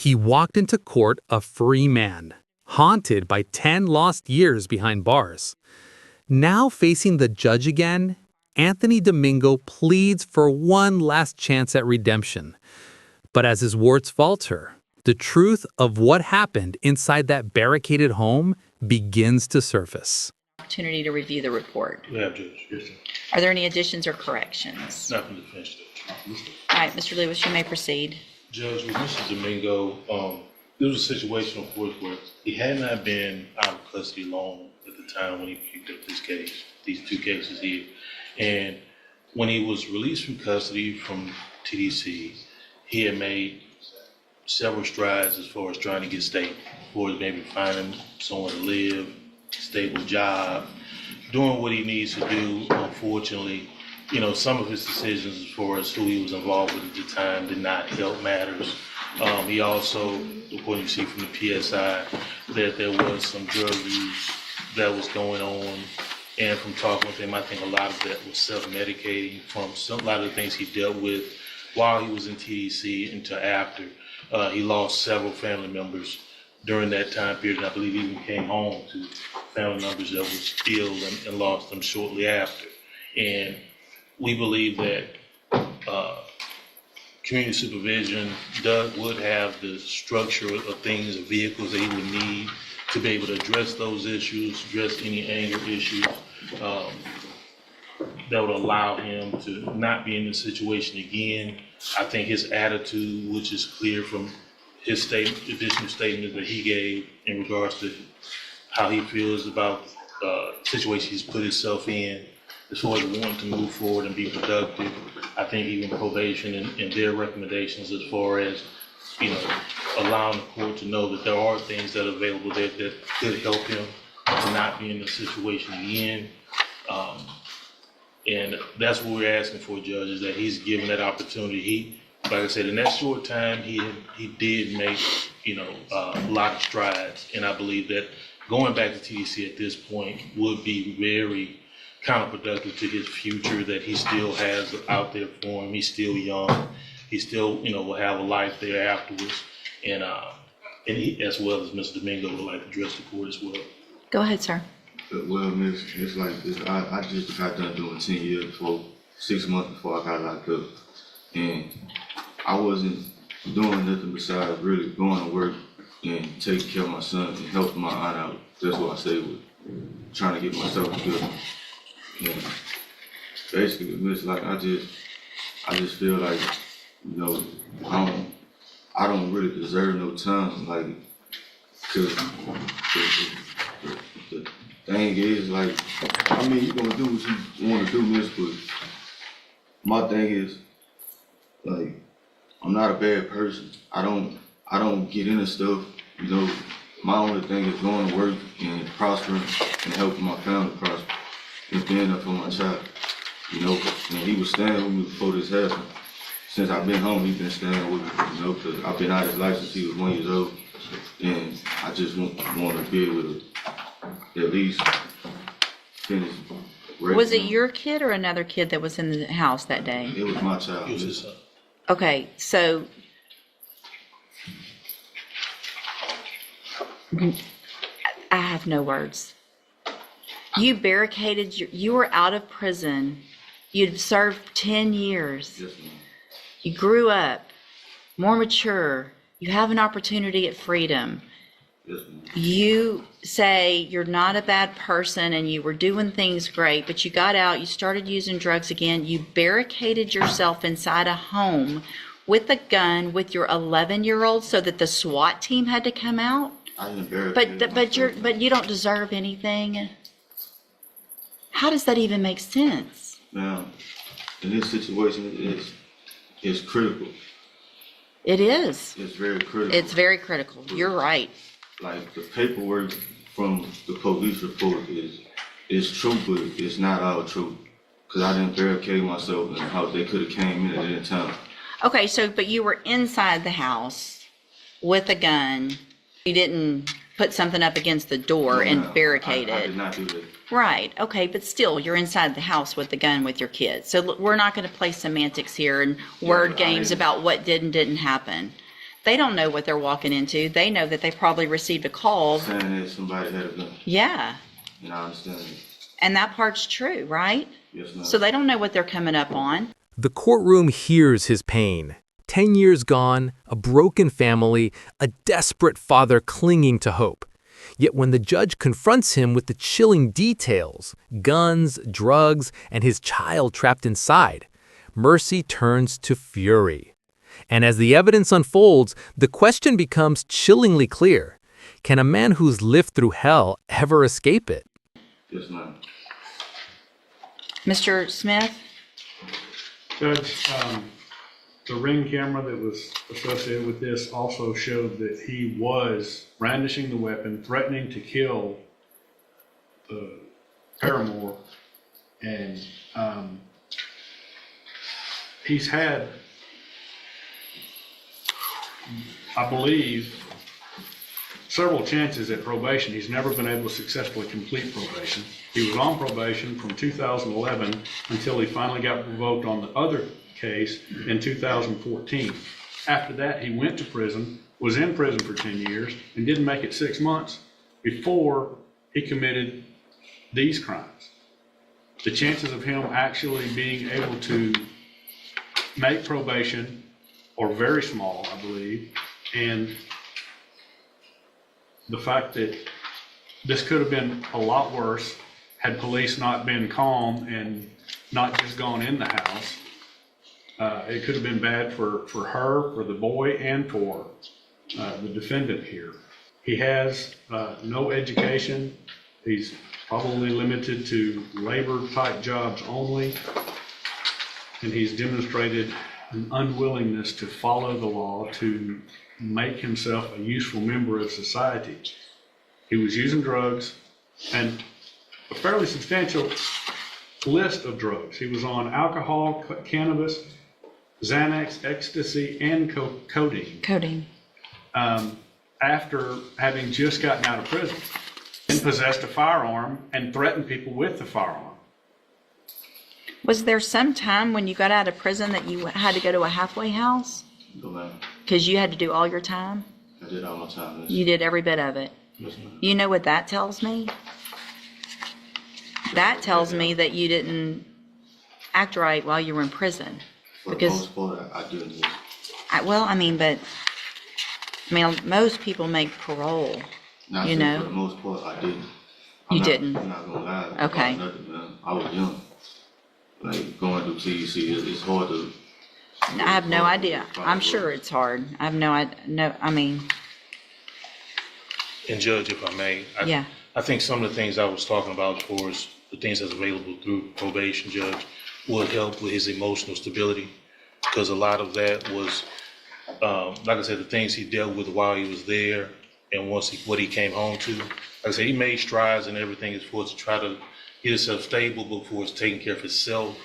He walked into court a free man, haunted by 10 lost years behind bars. Now facing the judge again, Anthony Domingo pleads for one last chance at redemption. But as his words falter, the truth of what happened inside that barricaded home begins to surface. Opportunity to review the report. Yeah, Judge. Yes, sir. Are there any additions or corrections? Nothing to finish, Judge. All right, Mr. Lewis, you may proceed. Judge, with Mr. Domingo, there was a situation, of course, where he had not been out of custody long at the time when he picked up this case, these two cases here. And when he was released from custody from TDC, he had made several strides as far as trying to get stable, as far as maybe finding somewhere to live, stable job, doing what he needs to do. Unfortunately, some of his decisions as far as who he was involved with at the time did not help matters. He also, according to see from the PSI, that there was some drug use that was going on. And from talking with him, I think a lot of that was self-medicating from a lot of the things he dealt with while he was in TDC until after. He lost several family members during that time period, and I believe he even came home to family members that was ill and lost them shortly after. And we believe that community supervision would have the structure of things, of vehicles that he would need to be able to address those issues, address any anger issues that would allow him to not be in this situation again. I think his attitude, which is clear from his additional statement that he gave in regards to how he feels about the situation he's put himself in, as far as wanting to move forward and be productive. I think even probation and their recommendations as far as, allowing the court to know that there are things that are available there that could help him to not be in this situation again. And that's what we're asking for, Judge, is that he's given that opportunity. Like I said, in that short time, he did make, a lot of strides. And I believe that going back to TDC at this point would be very counterproductive to his future that he still has out there for him. He's still young. He still, will have a life there afterwards. And he, as well as Mr. Domingo, would like to address the court as well. Go ahead, sir. Well, Miss, it's like this. I just got done doing 10 years before, 6 months before I got locked up. And I wasn't doing nothing besides really going to work and taking care of my son and helping my aunt out. That's what I say with trying to get myself together. And basically, Miss, like I just feel like, I don't really deserve no time, like, cause the thing is, like, you're gonna do what you want to do, Miss, but my thing is, like, I'm not a bad person. I don't get into stuff, My only thing is going to work and prospering and helping my family prosper and being up for my child, And he was staying with me before this happened. Since I've been home, he's been staying with me, because I've been out of his life since he was 1 year old. And I just want to be able to at least finish. Was it your kid or another kid that was in the house that day? It was my child. It was his son. Okay, so I have no words. You barricaded, you were out of prison. You'd served 10 years. Yes, ma'am. You grew up, more mature. You have an opportunity at freedom. Yes, ma'am. You say you're not a bad person and you were doing things great, but you got out, you started using drugs again. You barricaded yourself inside a home with a gun with your 11-year-old so that the SWAT team had to come out? I didn't barricade But you don't deserve anything. How does that even make sense? Now, in this situation, it's critical. It is. It's very critical. It's very critical. You're right. Like, the paperwork from the police report is true, but it's not all true. Because I didn't barricade myself in the house. They could have came in at any time. Okay, but you were inside the house with a gun. You didn't put something up against the door and barricade it. I did not do that. Right. Okay, but still, you're inside the house with the gun with your kids. So we're not going to play semantics here and word games about what did and didn't happen. They don't know what they're walking into. They know that they probably received a call. Saying that somebody had a gun. Yeah. And I understand it. And that part's true, right? Yes, ma'am. So they don't know what they're coming up on. The courtroom hears his pain. 10 years gone, a broken family, a desperate father clinging to hope. Yet when the judge confronts him with the chilling details, guns, drugs, and his child trapped inside, Mercy turns to fury. And as the evidence unfolds, the question becomes chillingly clear. Can a man who's lived through hell ever escape it? Yes, ma'am. Mr. Smith? Judge, the Ring camera that was associated with this also showed that he was brandishing the weapon, threatening to kill the paramour, and he's had, I believe, several chances at probation. He's never been able to successfully complete probation. He was on probation from 2011 until he finally got revoked on the other case in 2014. After that, he went to prison, was in prison for 10 years, and didn't make it 6 months before he committed these crimes. The chances of him actually being able to make probation are very small, I believe, and the fact that this could have been a lot worse had police not been calm and not just gone in the house. It could have been bad for her, for the boy, and for the defendant here. He has no education. He's probably limited to labor-type jobs only, and he's demonstrated an unwillingness to follow the law, to make himself a useful member of society. He was using drugs, and a fairly substantial list of drugs. He was on alcohol, cannabis, Xanax, ecstasy, and codeine. Codeine. After having just gotten out of prison, and possessed a firearm and threatened people with the firearm. Was there some time when you got out of prison that you had to go to a halfway house? No, ma'am. Because you had to do all your time? I did all my time. You did every bit of it. Yes, ma'am. You know what that tells me? That tells me that you didn't act right while you were in prison. For the Because, most part, I didn't. most people make parole. Not You saying know? For the most part, I didn't. You didn't? I'm not gonna lie. Okay. About nothing, man. I was young. Like, going through TEC, it's hard to. I have no idea. I'm sure it's hard. I have no idea. And Judge, if I may, Yeah. I think some of the things I was talking about as far as the things that's available through probation, Judge, would help with his emotional stability. Because a lot of that was, like I said, the things he dealt with while he was there and what he came home to. Like I said, he made strides and everything as far as to try to get himself stable before he's taking care of himself.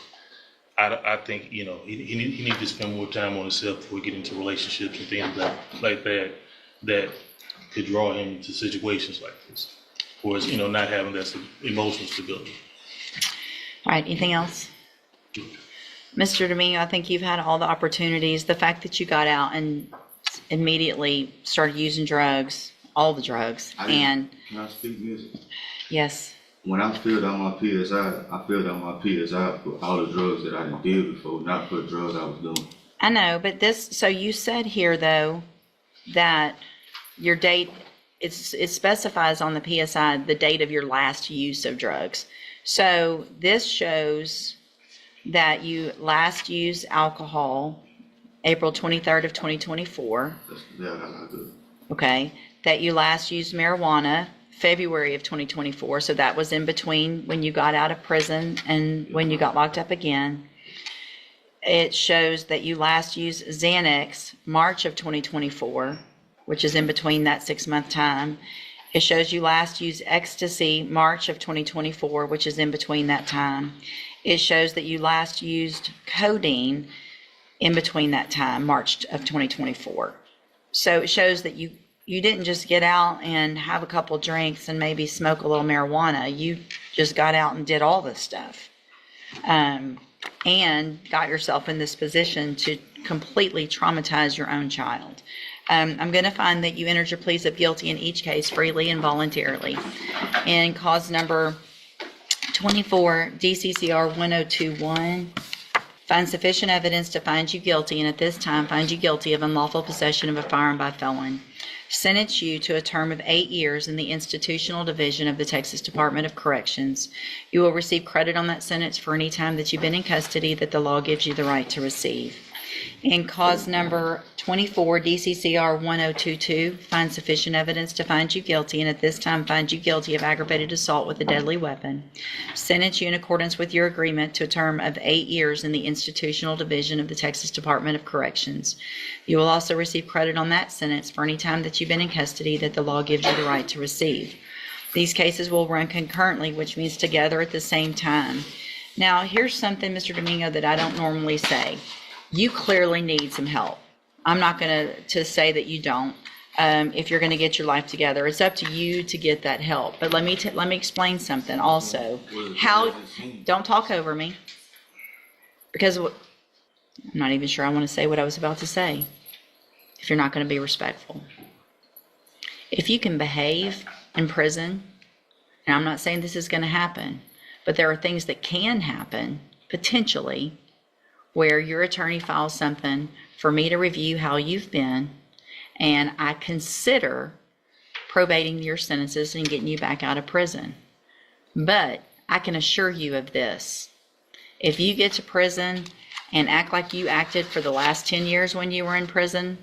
I think, he needs to spend more time on himself before he get into relationships and things like that could draw him to situations like this. Or not having that emotional stability. All right, anything else? Mr. Domingo, I think you've had all the opportunities. The fact that you got out and immediately started using drugs, all the drugs, and Can I speak music? yes, When I filled out my PSI, I filled out my PSI for all the drugs that I did before, not for the drugs I was doing. I know, but so you said here though that your date, it specifies on the PSI the date of your last use of drugs. So this shows that you last used alcohol April 23rd of 2024. That's good. Okay, that you last used marijuana February of 2024, so that was in between when you got out of prison and when you got locked up again. It shows that you last used Xanax March of 2024, which is in between that 6-month time. It shows you last used ecstasy March of 2024, which is in between that time. It shows that you last used codeine in between that time, March of 2024. So it shows that you didn't just get out and have a couple drinks and maybe smoke a little marijuana. You just got out and did all this stuff. And got yourself in this position to completely traumatize your own child. I'm going to find that you entered your pleas of guilty in each case freely and voluntarily. And cause number 24, DCCR 1021, find sufficient evidence to find you guilty, and at this time find you guilty of unlawful possession of a firearm by felon. Sentence you to a term of 8 years in the Institutional Division of the Texas Department of Corrections. You will receive credit on that sentence for any time that you've been in custody that the law gives you the right to receive. In cause number 24, DCCR 1022, find sufficient evidence to find you guilty, and at this time find you guilty of aggravated assault with a deadly weapon. Sentence you in accordance with your agreement to a term of 8 years in the Institutional Division of the Texas Department of Corrections. You will also receive credit on that sentence for any time that you've been in custody that the law gives you the right to receive. These cases will run concurrently, which means together at the same time. Now, here's something, Mr. Domingo, that I don't normally say. You clearly need some help. I'm not going to say that you don't. If you're going to get your life together, it's up to you to get that help. But let me explain something also. Don't talk over me, because I'm not even sure I want to say what I was about to say. If you're not going to be respectful, if you can behave in prison, and I'm not saying this is going to happen, but there are things that can happen potentially, where your attorney files something for me to review how you've been, and I consider probating your sentences and getting you back out of prison. But I can assure you of this. If you get to prison and act like you acted for the last 10 years when you were in prison,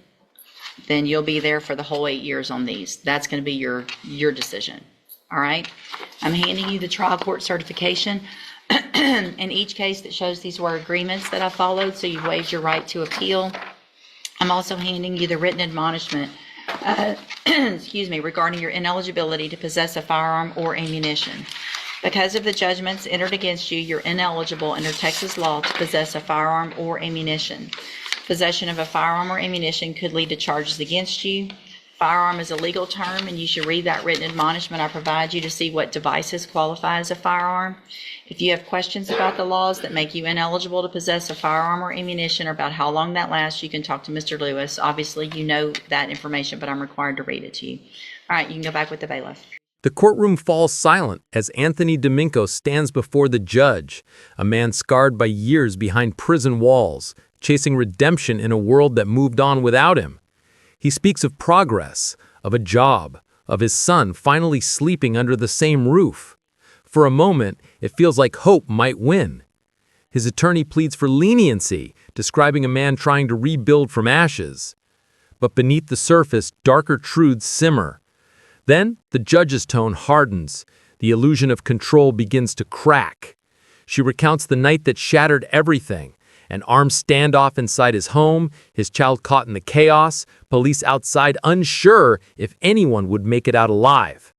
then you'll be there for the whole 8 years on these. That's going to be your decision. All right? I'm handing you the trial court certification in each case that shows these were agreements that I followed, so you waived your right to appeal. I'm also handing you the written admonishment, regarding your ineligibility to possess a firearm or ammunition. Because of the judgments entered against you, you're ineligible under Texas law to possess a firearm or ammunition. Possession of a firearm or ammunition could lead to charges against you. Firearm is a legal term, and you should read that written admonishment I provide you to see what devices qualify as a firearm. If you have questions about the laws that make you ineligible to possess a firearm or ammunition, or about how long that lasts, you can talk to Mr. Lewis. Obviously, you know that information, but I'm required to read it to you. All right, you can go back with the bailiff. The courtroom falls silent as Anthony Domingo stands before the judge, a man scarred by years behind prison walls, chasing redemption in a world that moved on without him. He speaks of progress, of a job, of his son finally sleeping under the same roof. For a moment, it feels like hope might win. His attorney pleads for leniency, describing a man trying to rebuild from ashes. But beneath the surface, darker truths simmer. Then, the judge's tone hardens. The illusion of control begins to crack. She recounts the night that shattered everything. An armed standoff inside his home, his child caught in the chaos, police outside unsure if anyone would make it out alive.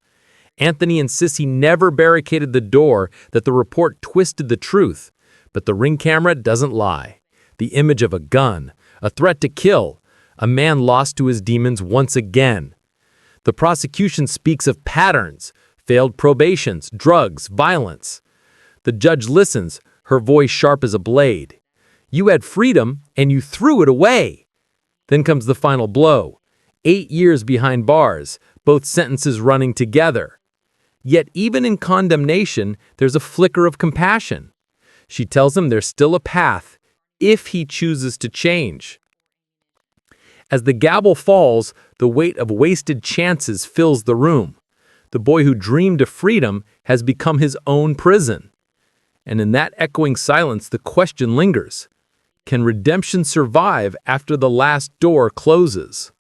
Anthony insists he never barricaded the door, that the report twisted the truth. But the ring camera doesn't lie. The image of a gun, a threat to kill, a man lost to his demons once again. The prosecution speaks of patterns, failed probations, drugs, violence. The judge listens, her voice sharp as a blade. You had freedom, and you threw it away. Then comes the final blow. 8 years behind bars, both sentences running together. Yet even in condemnation, there's a flicker of compassion. She tells him there's still a path, if he chooses to change. As the gavel falls, the weight of wasted chances fills the room. The boy who dreamed of freedom has become his own prison. And in that echoing silence, the question lingers. Can redemption survive after the last door closes?